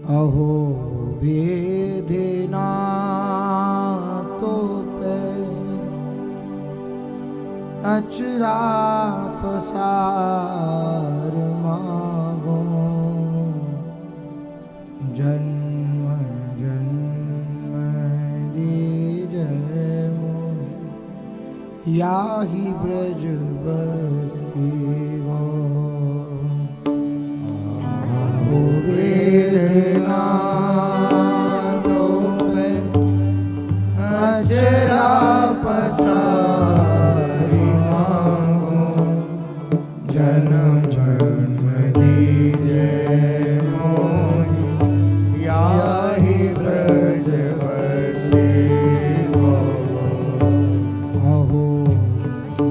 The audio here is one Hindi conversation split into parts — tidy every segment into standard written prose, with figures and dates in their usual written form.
अहो वेदना तो पे अचरा पसार मागो जन्म जन्म दीजै मोहि याहि ब्रज बसेवो वेदना तो पे अचरा पसारी मांगो जन्म जन्म दीजै मोहि याहि ब्रज बसेवो अहो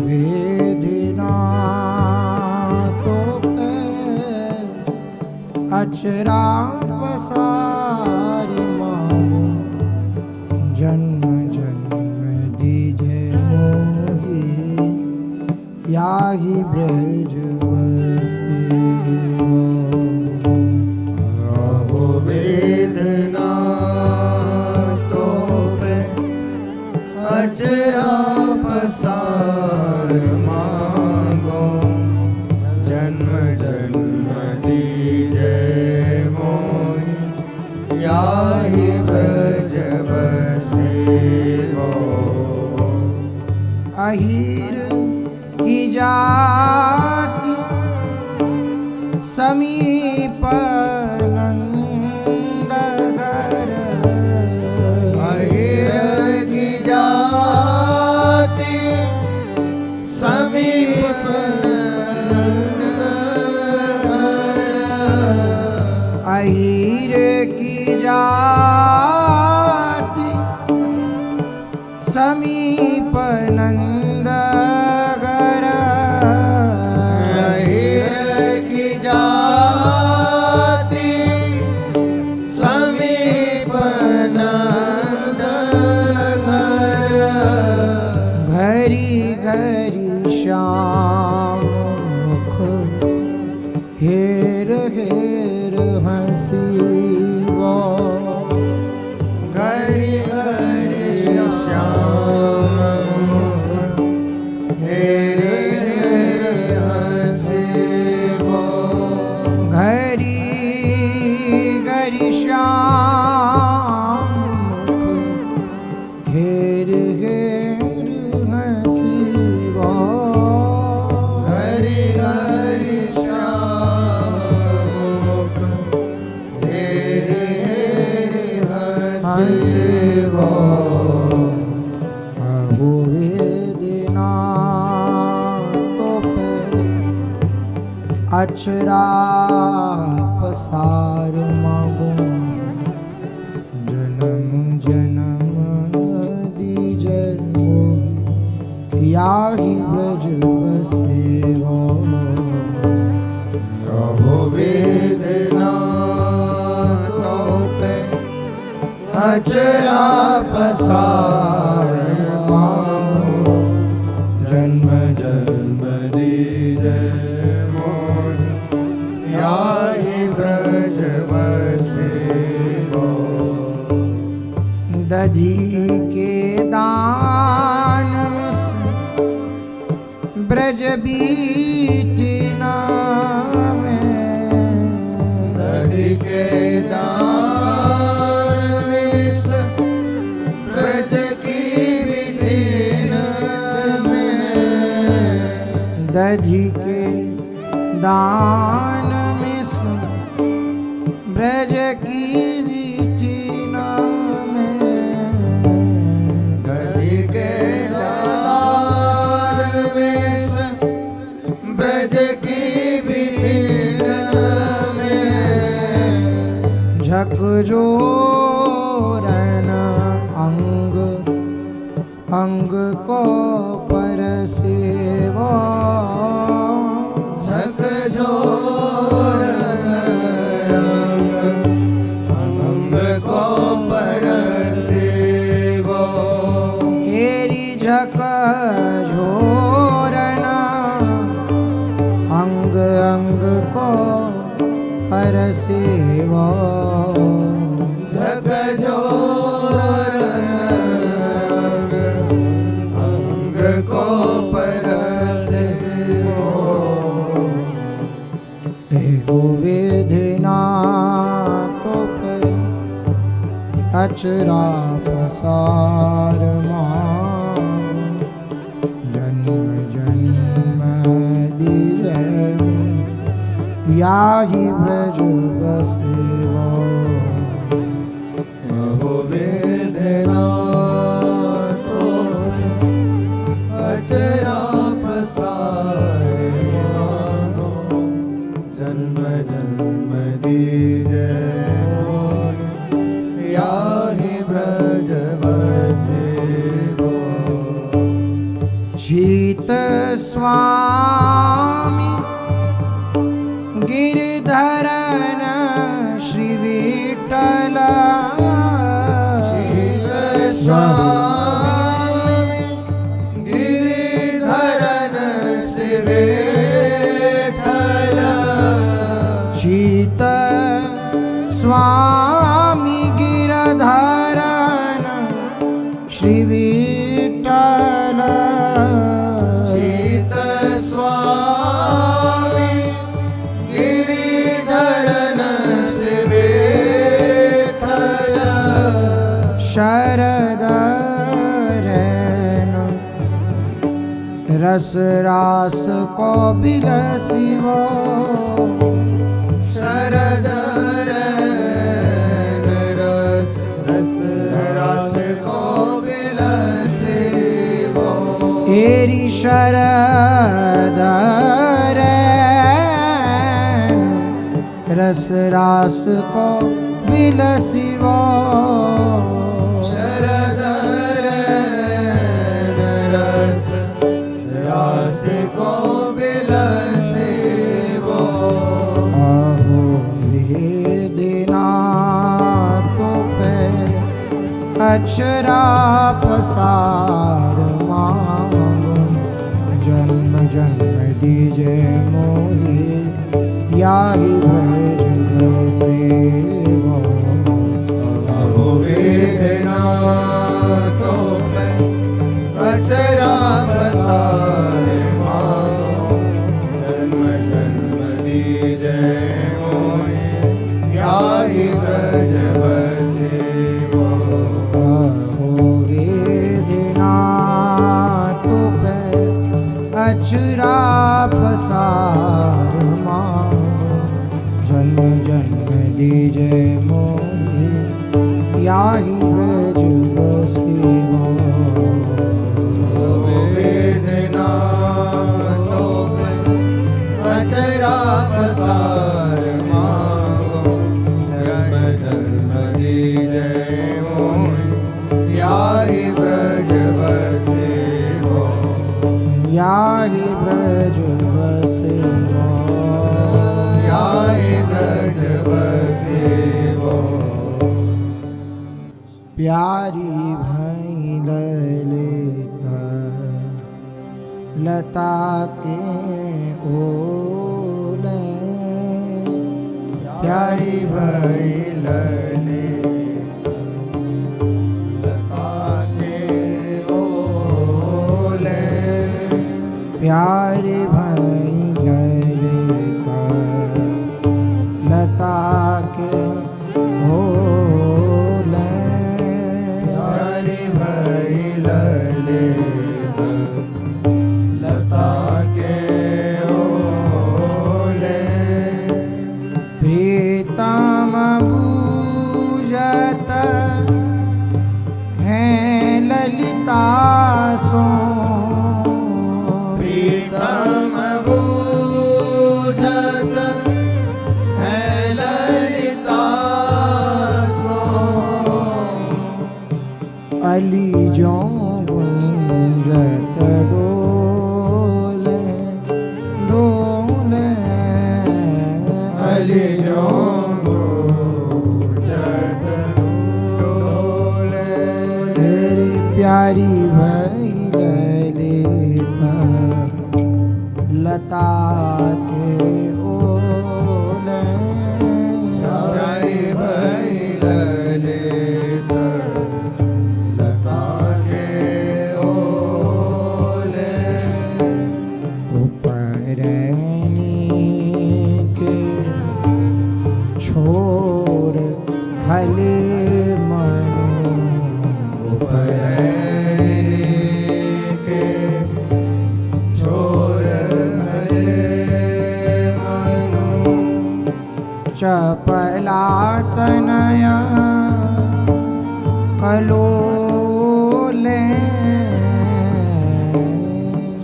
वेदना तो पे अचरा पसारी मांगो जन्म जन्म दीजै मोहि याहि ब्रज बसेवो अहो वेदना तो पे अचरा पसार मांगो जन्म जन्म दीजै मोहि याहि ब्रज बसेवो अहीर की जाति समीप नंदगर अहीर की जाति समीप अहीर की जाति समीप नंदगर अहीर की जाति समीप नंदगर घरी घरी श्याम मुख हेर हेर हसीबो घरी घरी श्याम मुख हेर हेर हसीबो घरी घरी श्याम मुख हेर हेर हसीबो घरी घरी श्याम मुख हेर हेर हसीबो अहो वेदना तो पे अचरा पसार मांगो जन्म जन्म दीजै मोहि याहि ब्रज बसेवो अहो वेदना तो पे अचरा पसार मांगो जन्म जन्म दीजै मोहि याहि ब्रज बसेवो दधी के दान मिस ब्रज बीच नामे दधी के दान मिस ब्रज की विधिन में दधी के दान मिस ब्रज की विधिन में दधी के दान मिस ब्रज की विधिन में झकझोरन अंग अंग को परसेवो झकझोरन अंग को परसेवो हेरी झकझोरन अंग अंग को परसेवो अचरा पसार मांगो जन्म जन्म दिजै याहि ब्रज बसेवा अहो वेदना तो अचरा पसार मांगो जन्म जन्म दीजै याहि ब्रज बसेवो शीत स्वामी गिरधरन श्री विठ्ठल शीत स्वामी गिरिधरन श्री विठ्ठल शीत स्वामी गिरधरन श्री विठ्ठल शीत स्वामी गिरिधरन श्री विठ्ठल शरद रैन रस रास को बिलसिवो शरद रैन रस रस रास को बिलसिवो एरी शरद रैन रस रास को बिलसिवो शरद रैन रस रास को बिलसिवो अहो वेदनाथ पे अचरा पसार मांगो जन्म जन्म दीजे मोहि याहि ब्रज बसेवो अहो वेदना तो मैं अचरा पसार मांगो जन्म जन्म दीजै मोहि याहि ब्रज बसेवो अहो वेदनाथ पे अचरा पसार मांगो जन्म जन्म दीजे मोहि याहि ब्रज बसेवो वेदना तो मैं अचरा पसार मांगो जन्म जन्म दीजै मोहि याहि ब्रज बसेवो याहि ब्रज बसेवो याहि ब्रज बसेवो प्यारी भई ललिता लता के ओले प्यारी भई ललिता लता के ओले प्यारी भई ललिता लता के ओले प्यारी भई ललिता लता के ओले प्रीतम बूझत है ललिता सो प्रीतम बूझत है ललिता सो अली जो गुंजत डोले डोले अली जो गूंजत डोले तेरी प्यारी भई ललिता लता के ओले प्यारी भई ललिता लता के ओले उपरनी के छोर हले मन तनया कलोले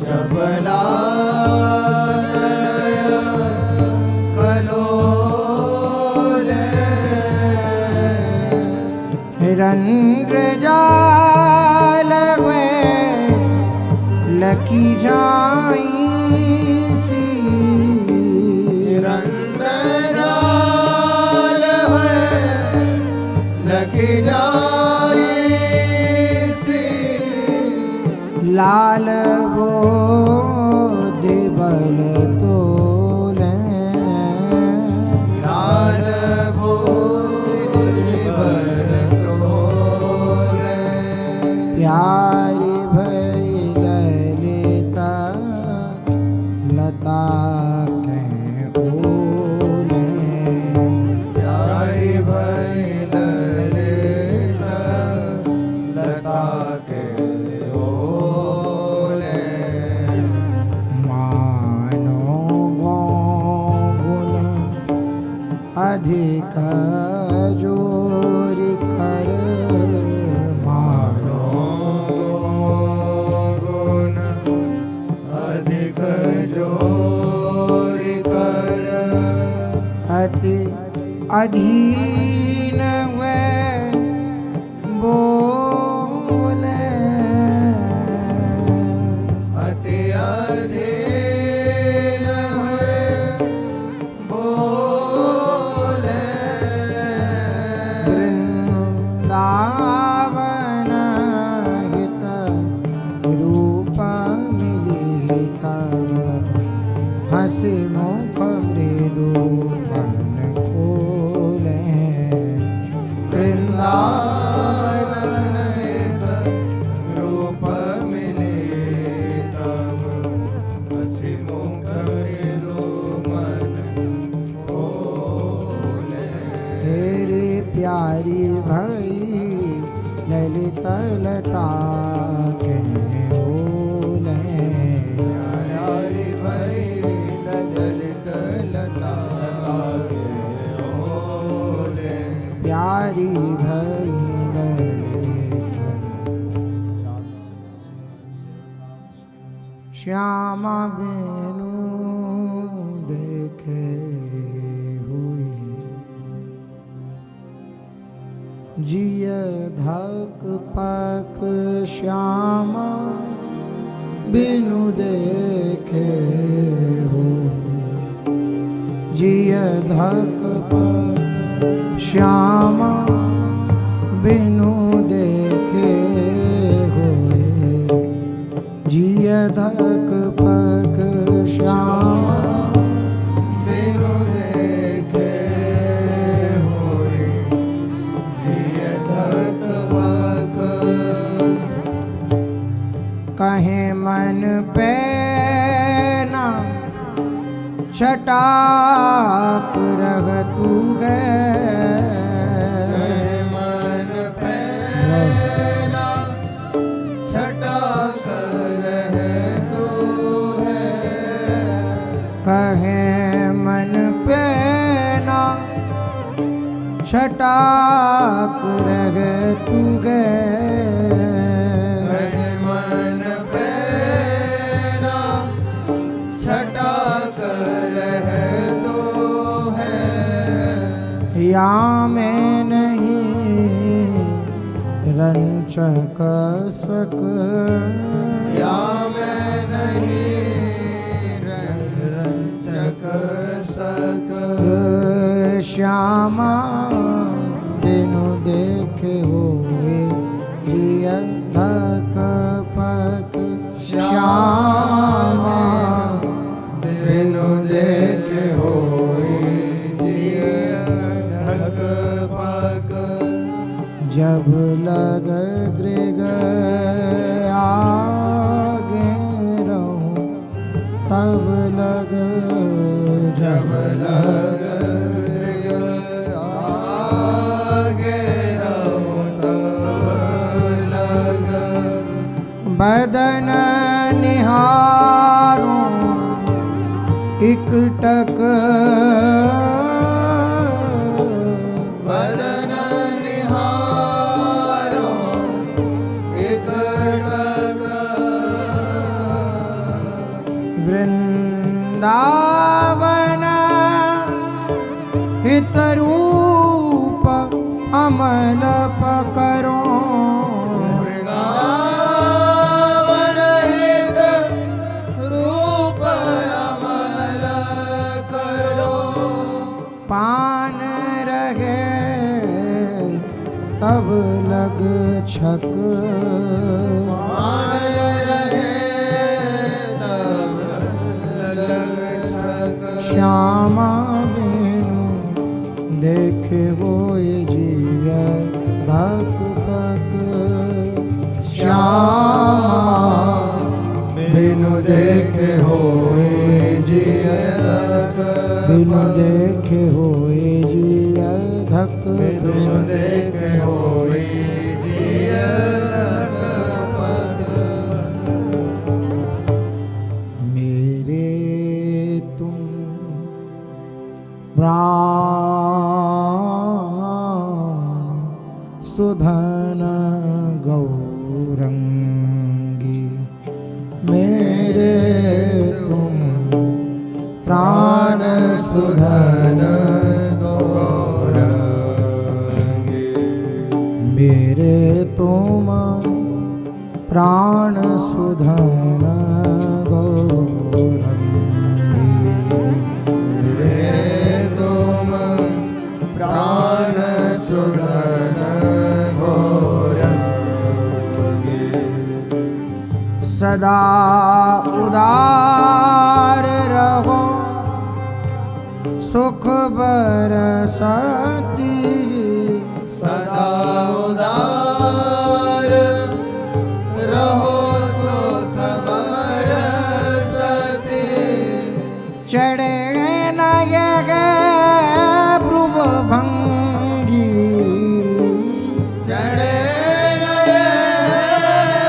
चपला तनया कलोले रंध्र जाल हुए लकी जाई सी रंध्रजाल हुए लकी जाई सी लाल वो दिबल तोले लाल बोल तोले प्यारी भई ललिता लता के ओले प्यारी भई ललिता लता के ओले मानो गुण अधिक जोरी कर मानो गुण अधिक जोरी कर अति अधीन वे बोले अति अधीन हुए बोले वृंदावन हित रूप मिली तब हंसी मुख मृदु मन खोले वृंदावन रूप मिले तब हंसी मुख मृदु मन खोले तेरी प्यारी भई ललित लता के बोले प्यारी भई ललित लता के ओले प्यारी भई ललित श्यामा बेनु देखे हुई जिय धक पक श्यामा बिनु देखे हो जिय धक पक श्यामा बिनु देखे होए जिय धक पक श्यामा बिनु देखे होए जिय धक पक कहे मन पे ना छटाक रह तू गए मन पैना छटा कर है तू है कहे मन पे ना छटाक रह तू गए मन पैना छटा कर है तो है या मैं नहीं रंचक सक या मैं नहीं रंचक सक श्यामा बिनु देखे होए जिय धक पक श्यामा बिनु देखे होए जिय धक पक जब लग दृग आगे रहूं तब लग जब लग आगे रहो तब लग बदन निहारूं इकटक बदन अमल पकरो वृंदावन हित रूप अमल करो। पान रहे तब लग छक मान रहे तब लग छक। श्यामा बिनु देखे होए जिया धक पक श्यामा बिनु देखे होए जिय धक। बिनु देखे होए जिया धक बिनु देखे होए जिय धक पक। मेरे तुम प्राण सुधन गौरंगी मेरे तुम प्राण सुधन गौरंगी मेरे तुम प्राण सुधन गौरंगी रे तुम प्राण सुधन गौरंगी। सदा उदार रहो सुख बरसती सदा उदार रहो सुख बरसती। चढ़े न यह भ्रुव भंगी चढ़े नये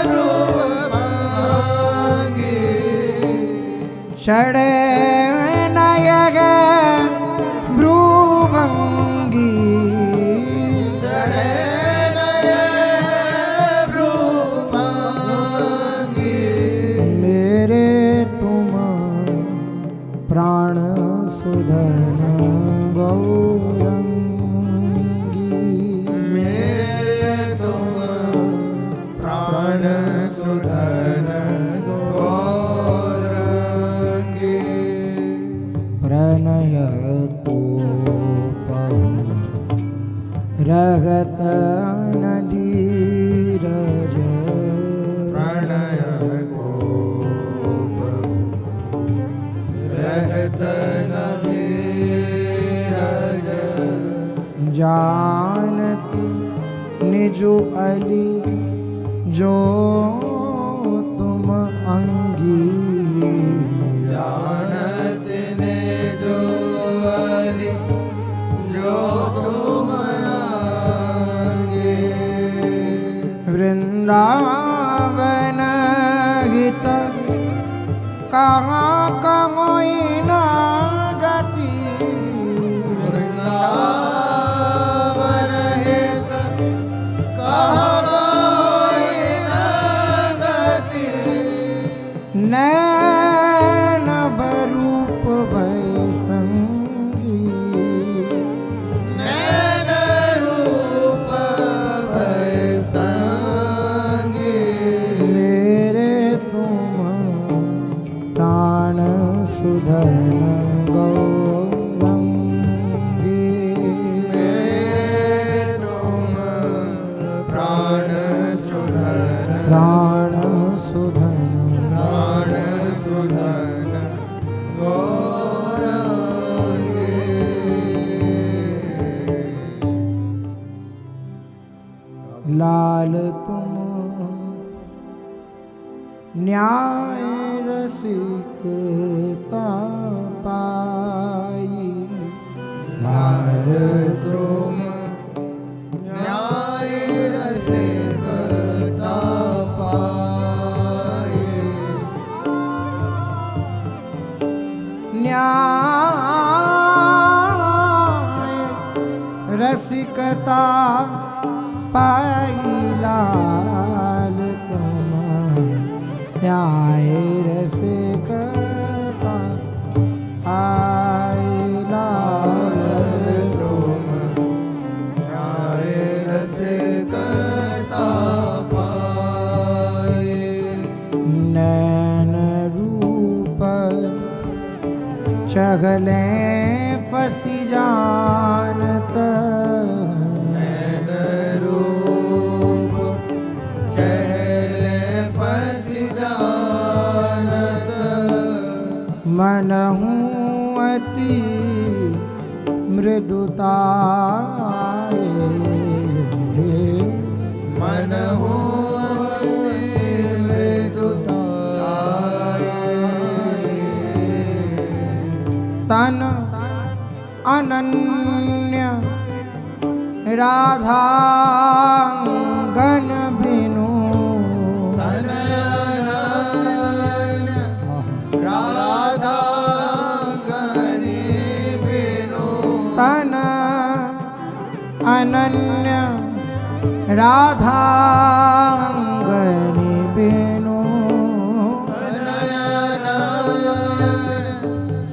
भ्रुव भांगी। चढ़े न यह भ्रुभंगी चढ़े नये भ्रुव भांगी। मेरे तुम प्राण सुधन गौरंगी मेरे तुम प्राण सुधन गौरंगी। प्रणय को रगत नदीरज प्रणय को रहत नधीरज। जानती निजु अली जो तुम अंगी जानत ने जो अली जो तुम आगे। वृंदावन हित कहाँ कहोई न गति वृंदावन हित कहाँ कोई न गति। नैन बरूप भय संगी नैन रूप भय संगी। मेरे तुम प्राण सुधन गौरंगी मेरे तुम प्राण सुधन प्राण सुधन प्राण सुधन गौरंगी। लाल तुम न्याय रसिकता पाई लाल तुम न्याय रसिकता पाए। न्याय रसिकता पाई लाल तुम न्याय रसिकता पाई लाल तुम न्याय चहले फसी जानत नैन रूप चहले फस जानत मनहु अति मृदुताए मन हो तन अनन्य राधांगन बिनु तन राधा गने बिनु तन अनन्य राधांगन बिनु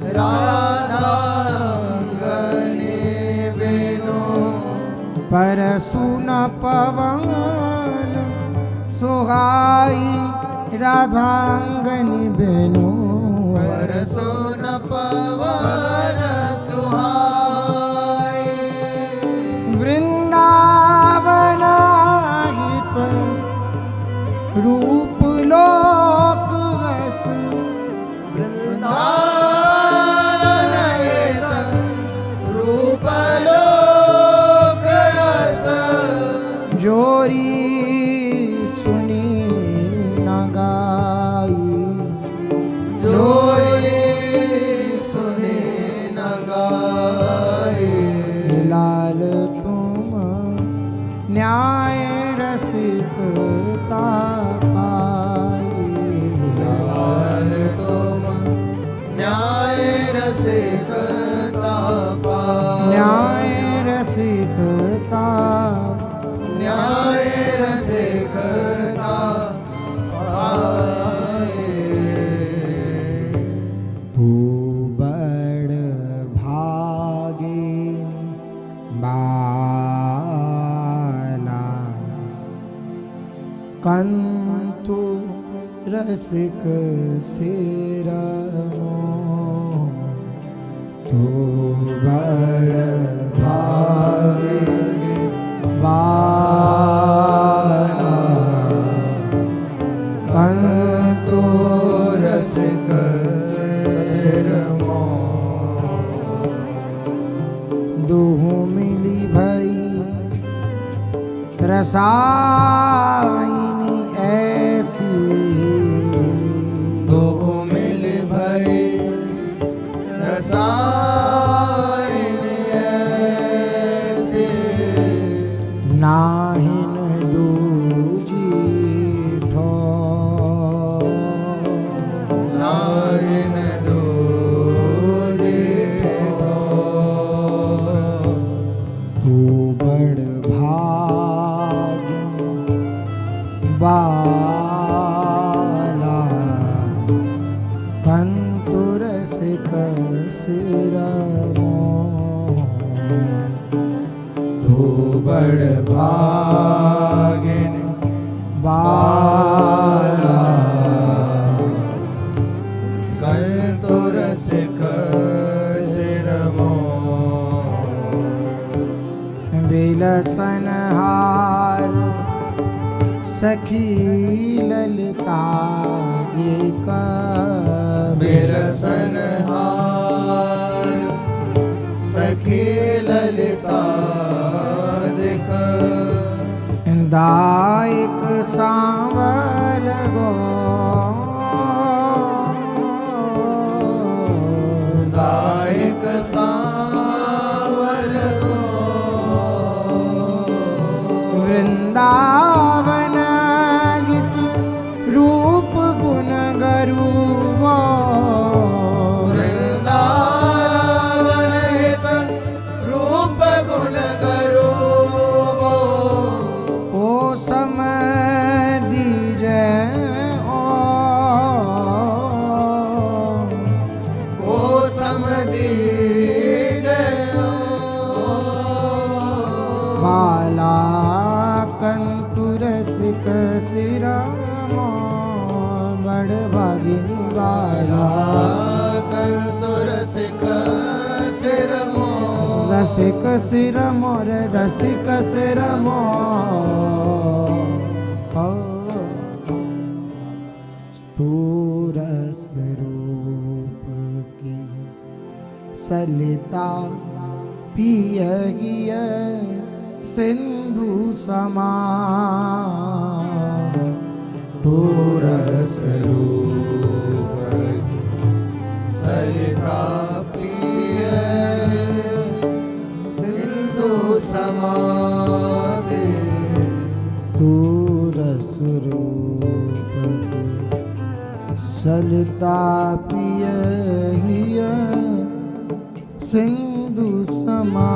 राधा गने बिनु परसुन पवन सुहाई राधांगन बिनु परसुन पवन सुहाई वृंदावन हित रूप लोक हस वृंदावन हित रूप लोक हस जोरी सुनी न गाई जोई सुने न गाए लाल तुम न्याय रसिकता पाई लाल तुम न्याय रसिकता पाए न्याय रसिकता न्याय रसिकता पाए तू बड़ भागिनी बाला कंतु रसिक सिरमो तू बड़ भागिनी बाला कंतु रसिक सिरमो दुहु मिली भई रसायनी ऐसी दो मिल भई रसायन ऐसे नाहिन दूजी ठोर नाहिन दूजी ठोर तू बड़ भागिनी बाला कंतु रसिक सिरमो तू बड़ भागिन बाला कल तो रसिक सिरमो विलसन हार सखी ललिता का बिरसन हार सखी ललिता दिख दायक सांवल गो दायक सांवर गो वृंदावन हित रूप गुण गरुवो वृंदावन हित रूप गुण गरुवो को सम दीजे ओ को समधी गयो बाला कंतुरसिक सिरमो बड़ भागिनी बाला कल तो रसिक रसिक सिर मोर रसिक सिर मोर तू रस रूप की सलिता पियगिय सिंधु समा तू रस रूप सरिता प्रिय सिंधु समाते तू रस रूप सलिता पियगिय सिंधु समा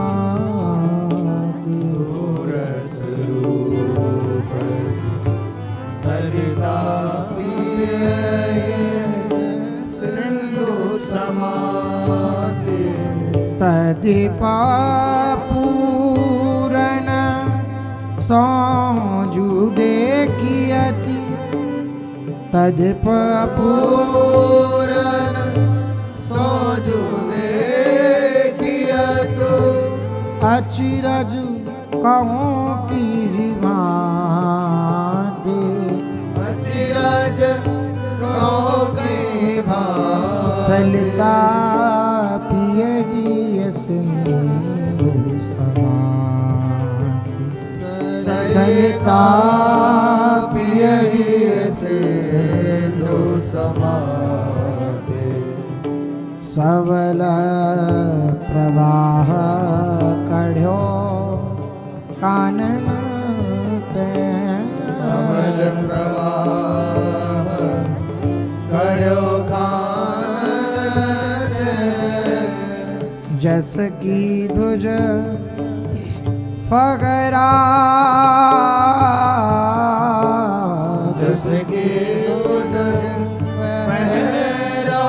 रस रूप सरिता प्रिय सिंधु समाते तदिपा पूरन सौजु देखियति तदिप पूरन सोजु देखियतु अचिरज कहूँ की भांति अचिरज कहो की भांति सलिता पियगी सिंधु समाति सलिता पियगी सिंधु समाते सबल प्रवाह कढ़्यो कानन ते सबल प्रवाह कढ़्यो कानन ते जस की ध्वज फगरा जस की ध्वज फहरा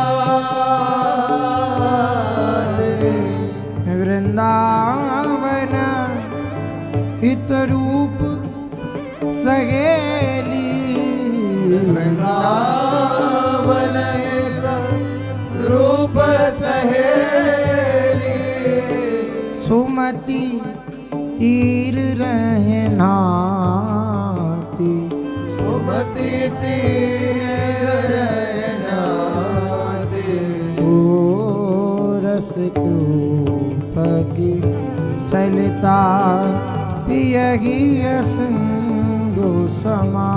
वृंदावन हित रूप सहेली वृंदावन रूप सहेली सुमति तीर रहनाती सुमति तीर रहनाती ओ रस रूप की सलिता पियगी सिंधु समा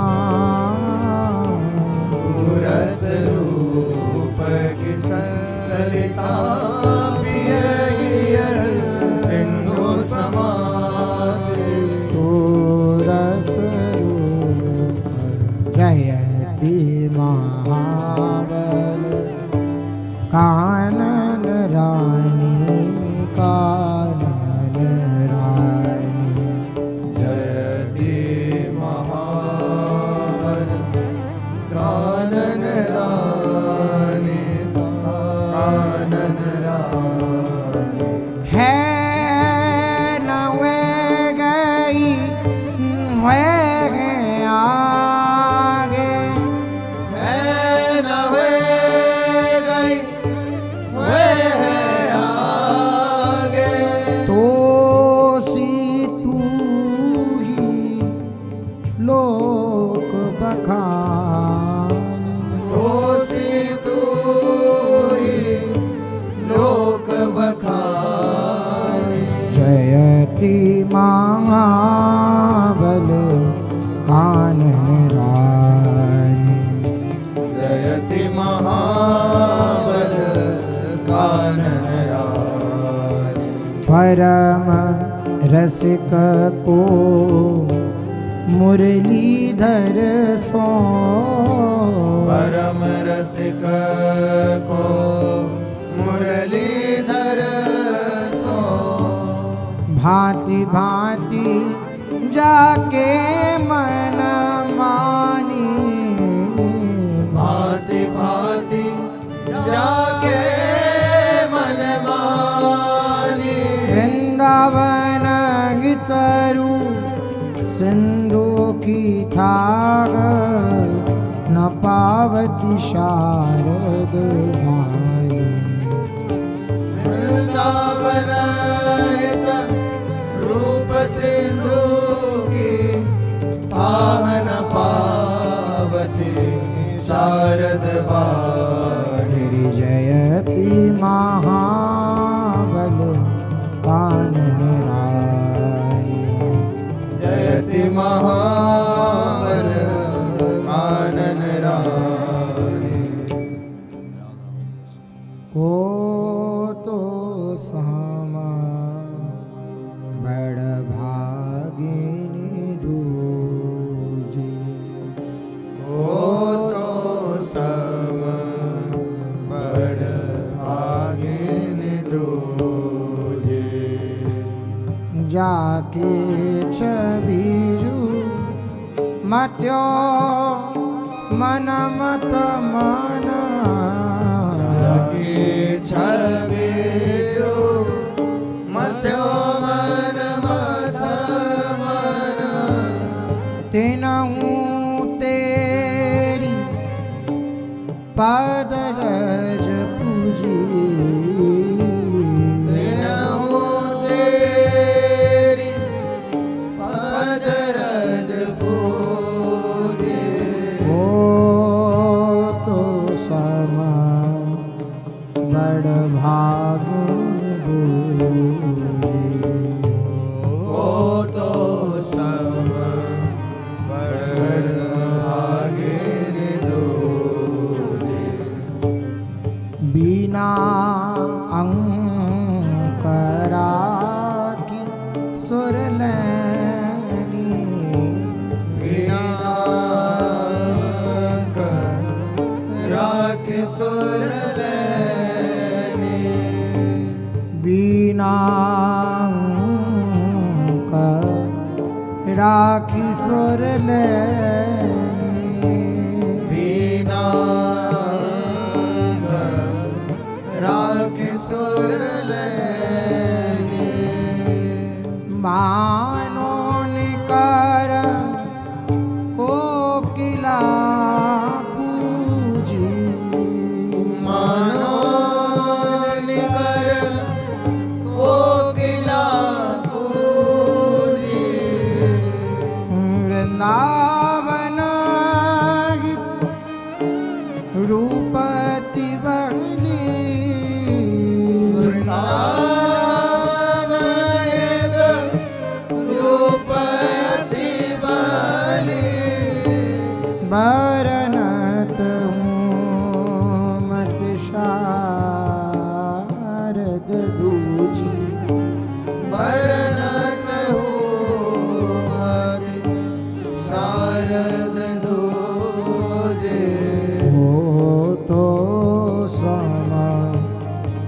रस रूप की सलिता पियगी सिंधु समाते तो रस रूप जयति महाबल कानन रानी कानन रानी जयति महाबल कानन रानी कानन रानी है न वे गई वे आगे है न वे गई वे है आगे तो सी तू ही लोक बखान दोषी तू ही लोक बखानी जयति महाबल कानन रानी जयति महाबल कानन रानी परम रसिक को मुरलीधर सो परम रसिक को मुरलीधर सो भांति भांति जाके मन मानी भांति भांति जाके मन मानी वृंदावन गितरु सिंधु की थाग न पावती शारद माई वृंदावन तेरी जयति महाबल कानन राय। जयति महाबल कानन राय। को तो सामा बड़ भागिनी दूजे। को तो सम बड़ भागिन दूजे। जाके छबीजू मत्यो मन मत माना। जाके छबीजू मत्यो मन मत माना। तेनहु तेरी पाद रज पूजी। तेनहु तेरी पाद रज पूजे। ओ तो समा बड़ भागिन दूजे। को तो सम बड़ भागिन दूजे। बिना अंकरा की सुरलैनी। बिना राख सुरलैनी। बिना अंकरा की सुरलैनी। बिना राख सुरलैनी। मानो निकर कोकिला कूजी। मानो निकर कोकिला कूजी। वृंदावन गीत रूपति बली। वृंदावन एक रूपति बली। बरनत हूँ मत शारद दूजी। बरनत हूँ शारद दूजे। हो तो समा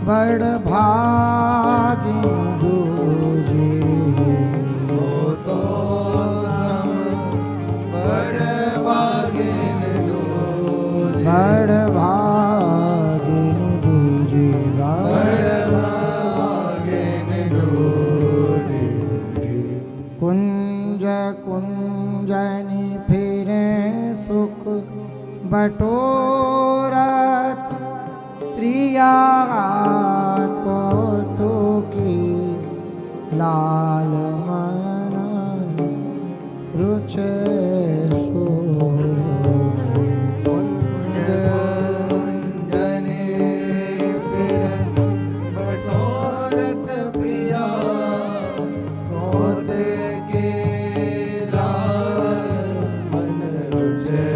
बड़ भागिन दूजे। हो तो सम बड़ भागिन दूजे। बड़ भागिन दूजे। बड़ भागिन दूजे। कुंज कुंजनी फिरे सुख बटोरत। प्रिया को तो की लाल मन रुचे सो। कुंजनी फिर बटोरत प्रिया होते के लाल मन रुचे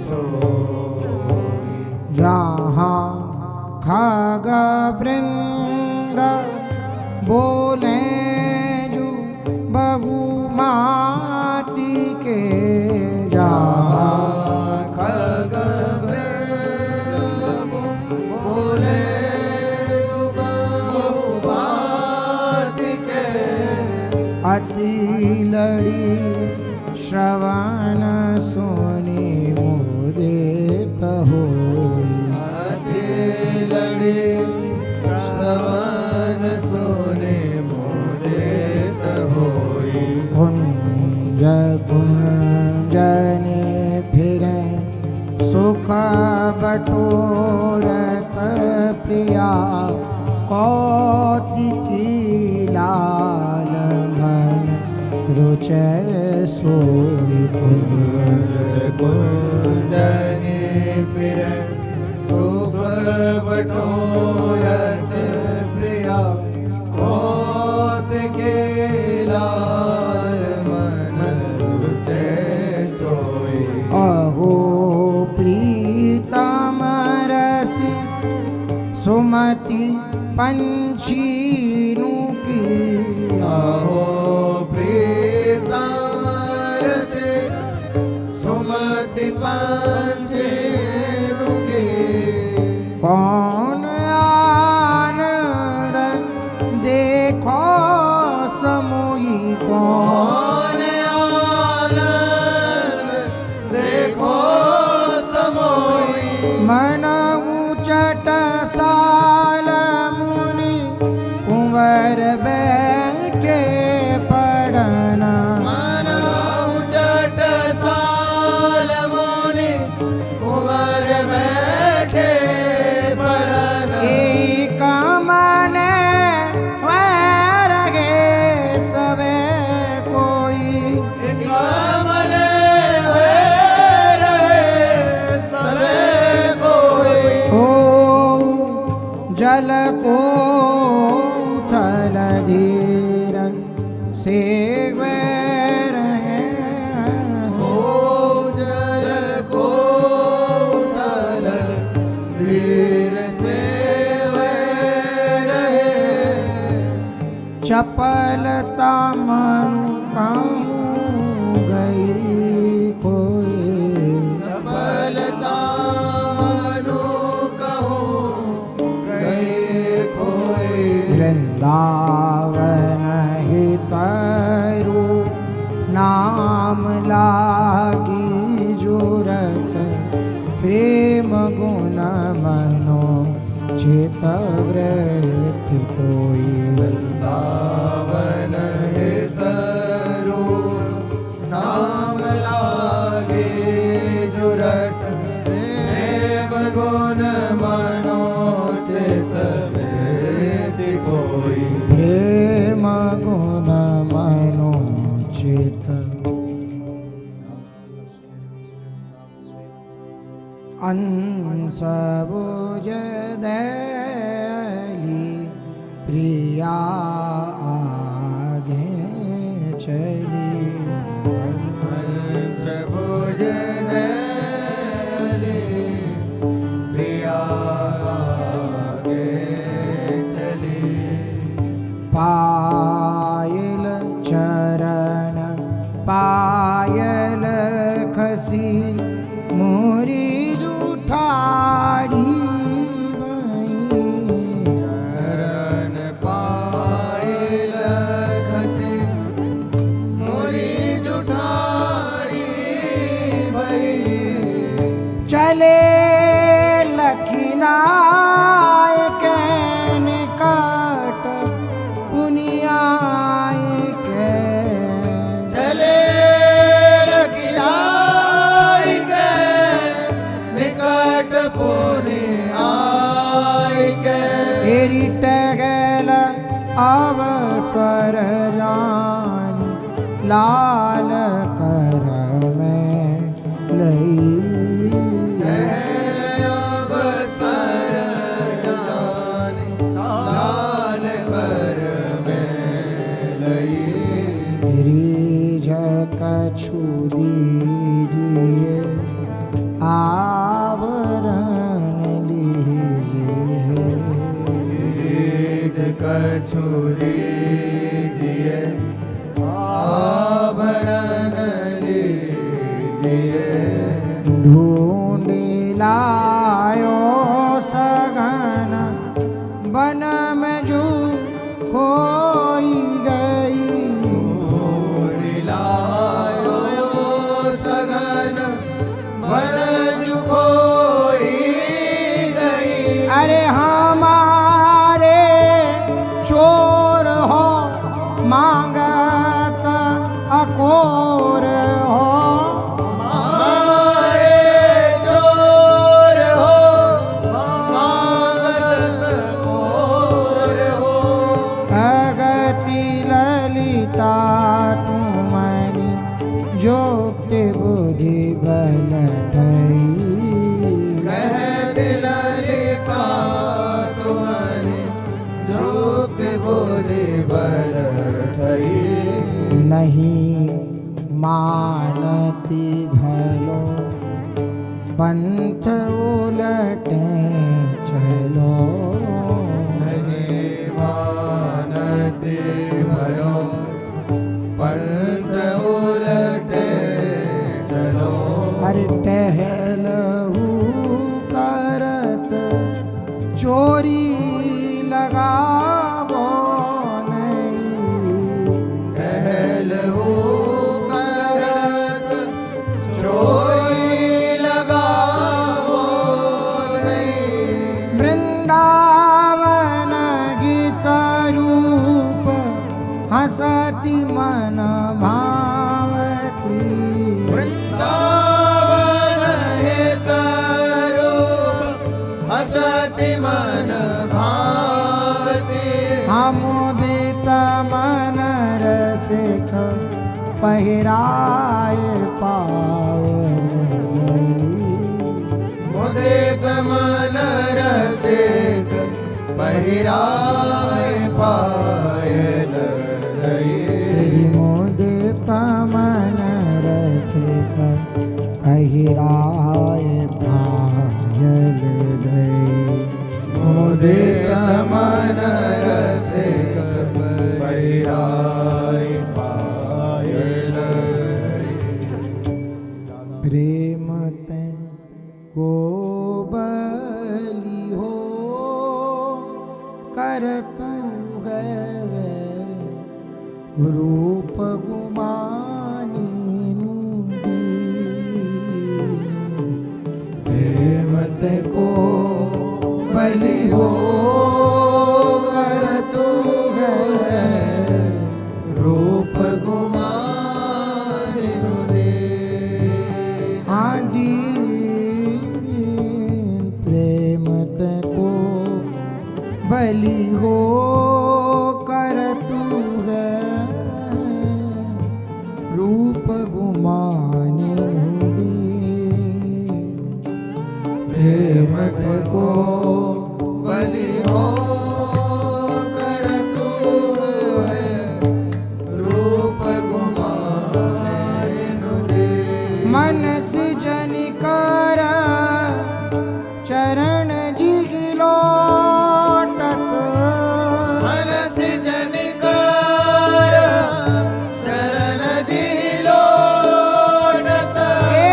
सोई। जहाँ खग वृंद बोले जो बहुमाती के। जहाँ खग वृंद बोले बहुबात के। अति लड़ी श्रवण सुनी मोदित हो। अति लड़ी श्रवण सुने मोदित होई। कुंज कुंजनी फिरे सुख बटोरत। प्रिया कौतिकी लाल मन रुच नीचे सोई कुंजनी फिर शुभ बटोरत प्रिया खोत के लाल मन रुचे सोई अहो प्रीतम रस सुमति पंछीनु की आहो प्रीतम रस सुमति पंछीनु की कौन आनंद देखो समोई कौन आनंद देखो समोई मन ऊंचट साल मुनि कुंवर बैठे पढ़ना मन उचट साल मुनि कुंवर बैठे पढ़न एक मन वैरगे सबे कोई कमल रहे सबे कोई हो जल को थल धीर से वैर हो जल को थल धीर से रहे चपलता मनु कहूँ गई कोई चपलता मनु कहूँ गए खोए वृंदावन हितरु नाम लागी जुरत प्रेम गुण मनो चित वृत्ति कोई वृंदावन हितरु नाम लागे जुरट प्रेम गुण मनोचित वृत्ति कोई प्रेम गुण मनो चित अंश बुझ दली प्रिया आगे चली हंस भुज दली प्रिया आगे चली पायल चरण पायल खसी मोरी जूठाड़ी चरण पायल खसी मोरी जुठाड़ी भई चले लखीनाय के निकट पुनियाय के चले रखियाई के निकट पुनि आई के एरिट गैल अवसर जान लाल कर में लई अवसर जानी लाल कर में लई रिझ कछु दीजिए आवरण लीजिए बीज कछु दीजिए आभरण लीजिए ढूंढ लायो सघन बन में जो खोई गई लायो सगन भरज खोई गई अरे हमारे चोर हो मांगत अकोर हो हमारे चोर हो मांगत कोर हो अगति ललिता तुम नहीं मानती भलो पंथ उलटे चलो नहीं मानते भयो पंथ उलटे चलो अरे टहलहू करत चोरी लगावो नहीं टहलहू करत चोरी लगावो नहीं वृंदावन गीत रूप हसती मन भावती वृंदावन हित रूप हसति मन भावती आमोदित मन रसिक पहिराय पायल मुदित मन रसिक पहिराय पायल दई मोदित मन रसिक पहिराय पायल दई मुदित मन रसिक पहिराय पायल प्रेम ते को बलि हो कर तू है रूप गुमानी प्रेम ते को बलि हो कर तू है रूप गुमानि नु दे आदि प्रेम ते को बलि हो कर तू है रूप गुमाने प्रेम ते को बलि हो कर तू है रूप गुमानि नु दे मन सिजन कर चरण जिलोटत मन सिजन कर चरण जिलोटत ए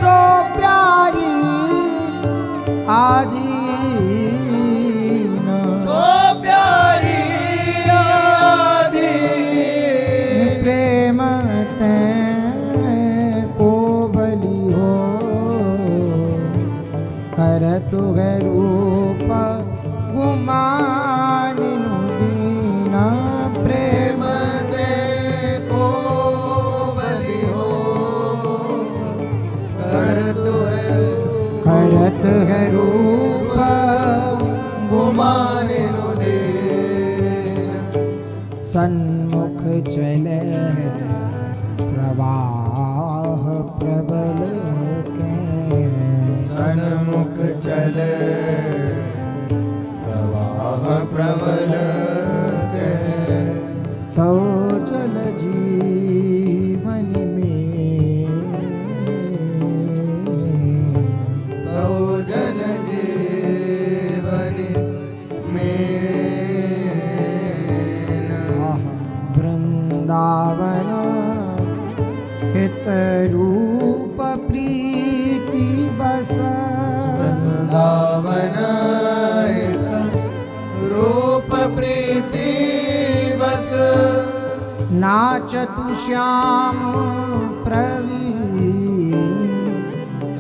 सो प्यारी आदीन सो प्यारी आदि प्रेम ते को बलि हो कर तु रूप गुमानि दीना प्रेम प्रेम ते को बलि हो कर तू है करत है रूप गुमानि नु दे सन्मुख चले प्रवाह प्रबल के सन्मुख चले प्रवाह प्रबल के तो जल जीवन में तौ जल जीवन में आह, वृंदावन हित रूप प्रीति बस वृंदावन रूप प्रीति बस नाचतु श्याम प्रवीण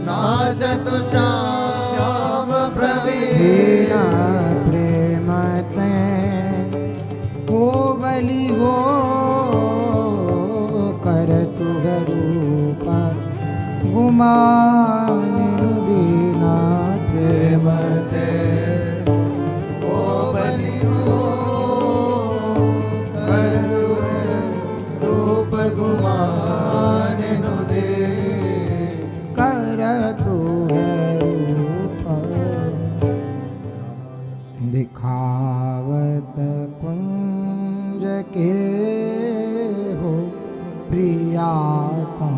नाचतु श्याम प्रवीण वीणा प्रेम ते को बलि हो कर तु रूप गुमानि दीना प्रेम प्रेम ते को बलि हो कर तू रूप गुमानि नु दे कर तु रूप दिखावत कुंज के हो प्रिया को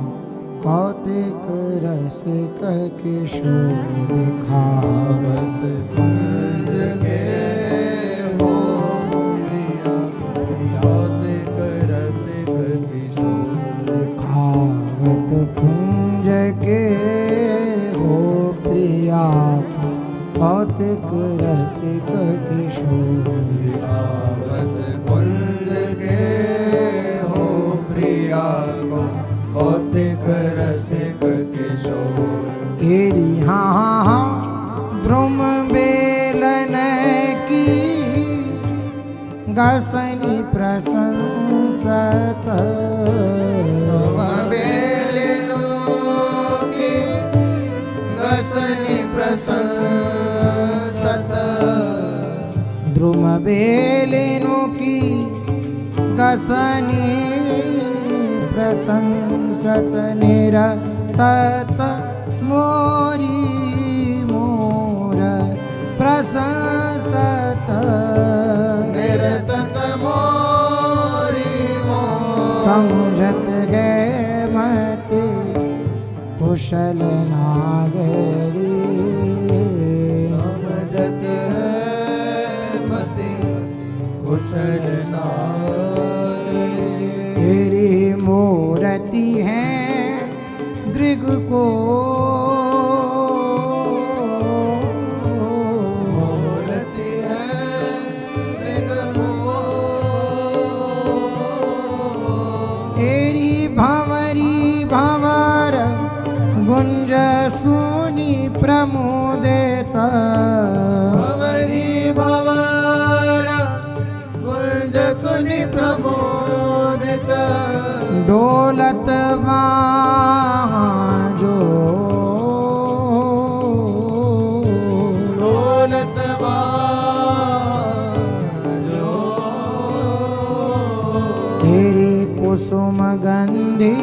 कौतिक रस किशोर दिखावत कुंज के हो प्रिया कौतिक रसिक किशोर खावत कुंज के हो प्रिया कौतिक रसिक किशोर आवत कुंज के हो प्रिया को कौतिक रसिक किशोर तेरी हाँ द्रुम बेलन की गसनी प्रशंसत बेलिनो की गसनी प्रशंसत द्रुम बेलिनु की गसनी प्रशंसत निरतत मोरी मोर प्रशंसत निरतत मोरी मोर समझत गए मते कुशल नागरी समझत है मति कुशल नागरी तेरी मूर्ति है दृग को मूर्ति है दृग को तेरी भंवरी भंवर गुंज सुनी प्रमोदित भंवरी भंवर गुंज सुनि प्रमोदित डोलत जो डोलत जो तेरी कुसुम गंधी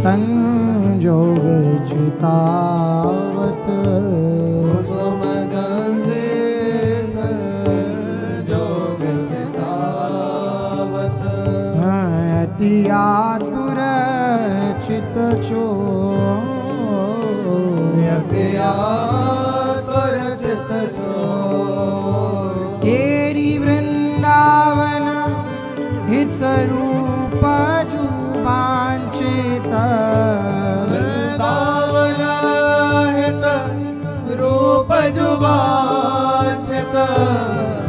संजोग चितावत कुसुम गंधे संजोग चितावत अति आतुर चित चो यतिया तुर चित चोर तेरी वृंदावन हित रूप जुबांचित वृंदावन हित रूप जुबांचित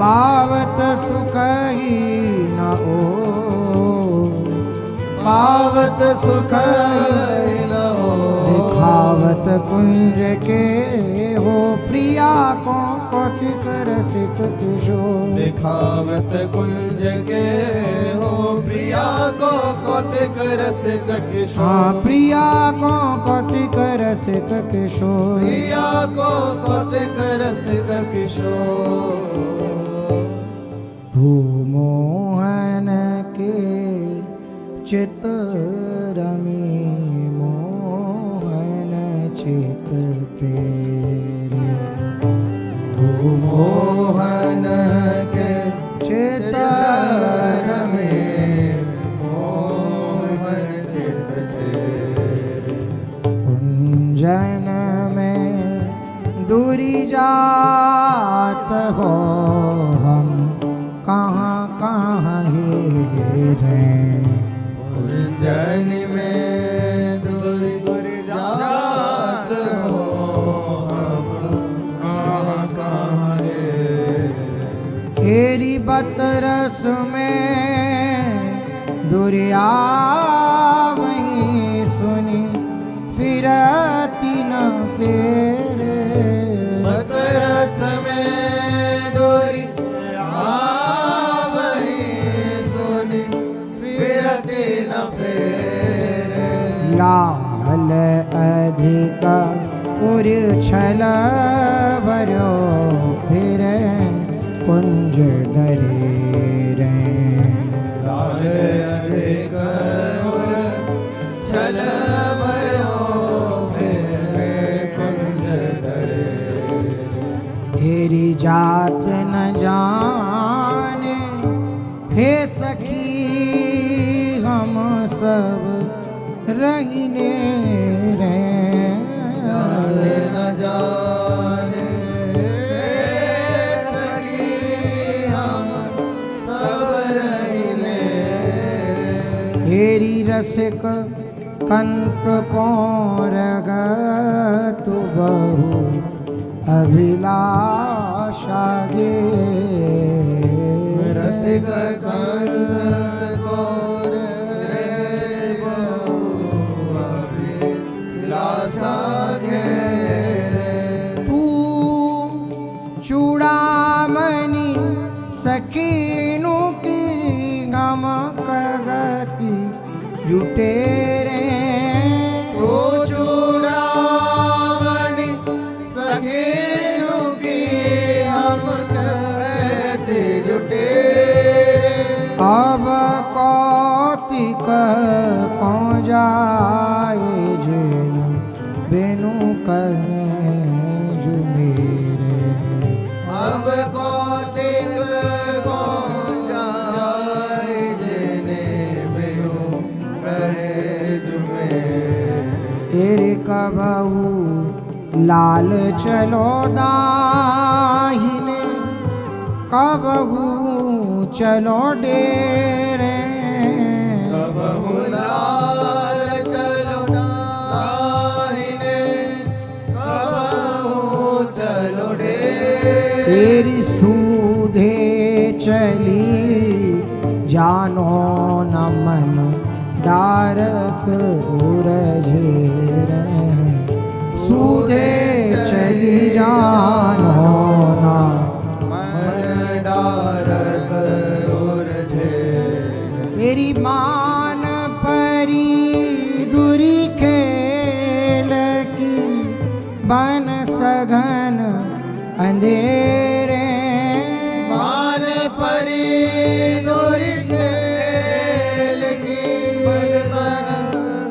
पावत सुख ही न ओ पावत सुख न हो दिखावत कुंज के हो प्रिया को कौतिक रसिक किशोर दिखावत कुंज के हो प्रिया को कौतिक रसिक हाँ किशोर प्रिया को कौतिक रसिक किशोर प्रिया को कौतिक रसिक किशोर भूमोहन के चित रमी मोहन चित तेरे मोहन के चित रमे मोहन चित तेरे कुंजन में दूरी जात हो हम कहाँ कहाँ हेरे जन में दूरी जात हो हम कहाँ कहाँ रे तेरी बतरस में दुरिया वहीं सुनी फिरती न फेरे बतरस में दूरी वही सुनी फिरती न फेरे लाल अधिक उछल भरो फिरे कुंज दरे रे लाल अधिक छल भरो फिरे कुंज धरे तेरी जात न जाने हे सखी हम सब रहीने रे जाने न जाने सखी हम सब रहीने हेरी रसिक कंठ कौरग तु बहु अभिलाषा गे रसिक कंठ कौरग अभिलाषा घेरे तू चूड़ामणि सकीनु की गम कगति जुटे रे ओ चूड़ामणि सखीनु की हम कहते जुटे रे अब कौतिक कौन जाए जिन बिनु कहे जो मेरे अब कौतिक कौन जाए जेने बिनु कहे जुमे तेरे कबहू लाल चलो दाहिने कबहू चलो डेरे कबहु लाल चलो दाहिने कबहु चलो डेरे तेरी सूधे चली जानो न मन डारत उरझे रे सूधे चली जानो न मन डारत उरझे तेरी मान परी दुरी खेल की बन सघन अंधेरे मान परी दूरी खेल की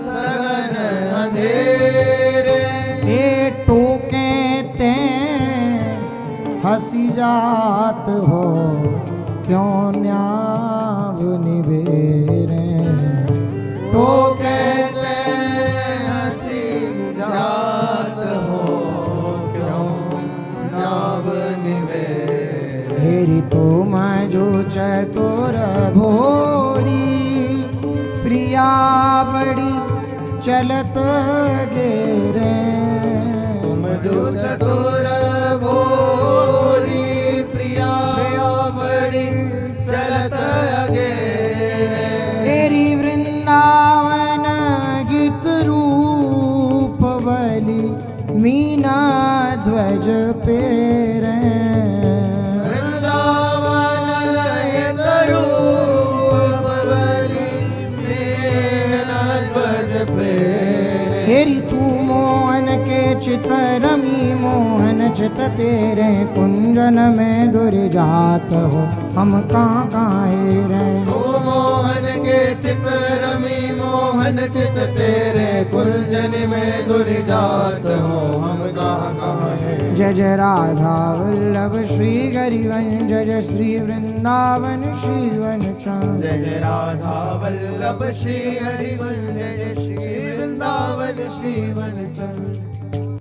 सगन अंधेरे ये टोके ते हंसी जात हो क्यों न्याव निबेरे तो कहते हंसी जात हो क्यों नाव निवेरे हेरी तुम जो चतुर भोरी प्रिया बड़ी चलत गेरे तुम जो चतुर भोरी प्रिया बड़ी चलत गे तेरी वृंदावन गीत रूप बलि मीना ध्वज पेरे वृंदावन हित रूप बलि मीना ध्वज प्रेरे हेरी तू मोहन के चित रमी मोहन चित तेरे कुंजन में दुर जात हो हम कहाँ काहे रहे ओ मोहन के चित रमी मोहन चित तेरे कुंजन में दुरी जात हो हम कहाँ हैं जय जय राधा वल्लभ श्री हरिवंश जय जय श्री वृंदावन श्रीवन चंद जय जय राधा वल्लभ श्री हरिवंश जय जय श्री वृंदावन श्री वन